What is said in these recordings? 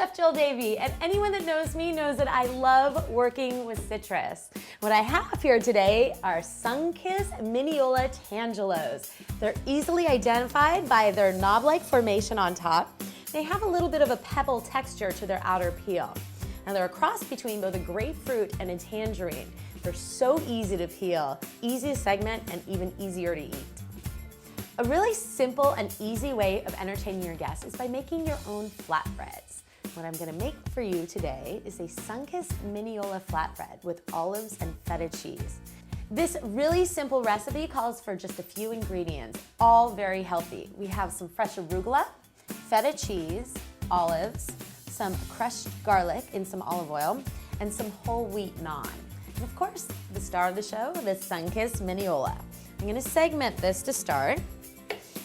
Chef Jill Davy, and anyone that knows me knows that I love working with citrus. What I have here today are Sunkist Minneola Tangelos. They're easily identified by their knob-like formation on top. They have a little bit of a pebble texture to their outer peel. Now they're a cross between both a grapefruit and a tangerine. They're so easy to peel, easy to segment, and even easier to eat. A really simple and easy way of entertaining your guests is by making your own flatbreads. What I'm gonna make for you today is a Sunkist Minneola flatbread with olives and feta cheese. This really simple recipe calls for just a few ingredients, all very healthy. We have some fresh arugula, feta cheese, olives, some crushed garlic in some olive oil, and some whole wheat naan. And of course, the star of the show, the Sunkist Minneola. I'm gonna segment this to start.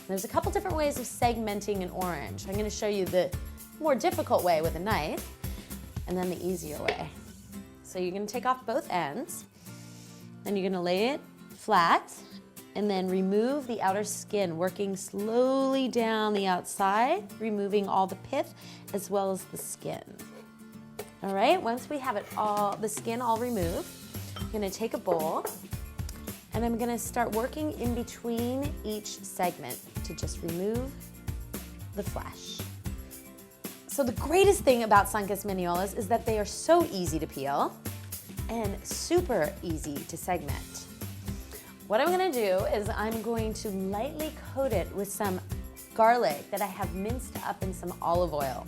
There's a couple different ways of segmenting an orange. I'm gonna show you the more difficult way with a knife, and then the easier way. So you're gonna take off both ends, and you're gonna lay it flat, and then remove the outer skin, working slowly down the outside, removing all the pith as well as the skin. All right, once we have it all, the skin all removed, I'm gonna take a bowl and I'm gonna start working in between each segment to just remove the flesh. So the greatest thing about Sunkist Minneolas is that they are so easy to peel and super easy to segment. What I'm gonna do is I'm going to lightly coat it with some garlic that I have minced up in some olive oil.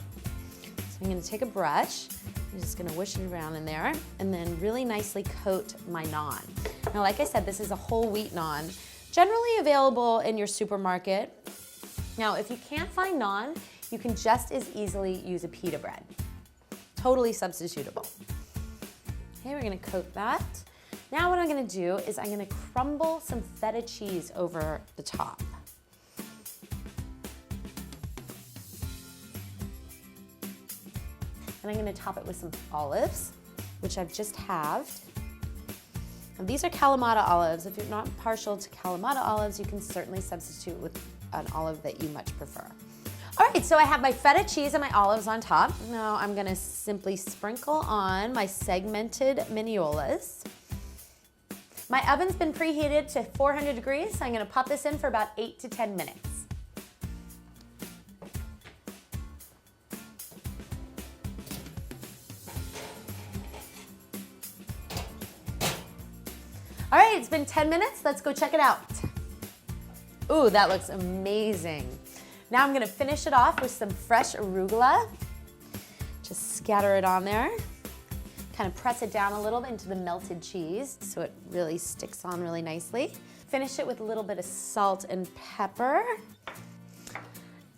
So I'm gonna take a brush, I'm just gonna whisk it around in there, and then really nicely coat my naan. Now, like I said, this is a whole wheat naan, generally available in your supermarket. Now, if you can't find naan, you can just as easily use a pita bread. Totally substitutable. Okay, we're gonna coat that. Now what I'm gonna do is I'm gonna crumble some feta cheese over the top. And I'm gonna top it with some olives, which I've just halved. And these are Kalamata olives. If you're not partial to Kalamata olives, you can certainly substitute with an olive that you much prefer. All right, so I have my feta cheese and my olives on top. Now I'm gonna simply sprinkle on my segmented Minneolas. My oven's been preheated to 400 degrees, so I'm gonna pop this in for about 8 to 10 minutes. All right, it's been 10 minutes. Let's go check it out. Ooh, that looks amazing. Now I'm gonna finish it off with some fresh arugula. Just scatter it on there. Kind of press it down a little bit into the melted cheese so it really sticks on really nicely. Finish it with a little bit of salt and pepper.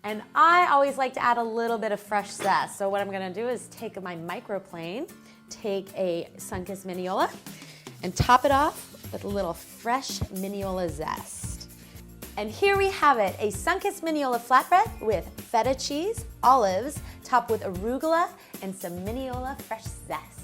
And I always like to add a little bit of fresh zest. So what I'm gonna do is take my microplane, take a Sunkist Minneola, and top it off with a little fresh Minneola zest. And here we have it, a Sunkist Minneola flatbread with feta cheese, olives, topped with arugula, and some Minneola fresh zest.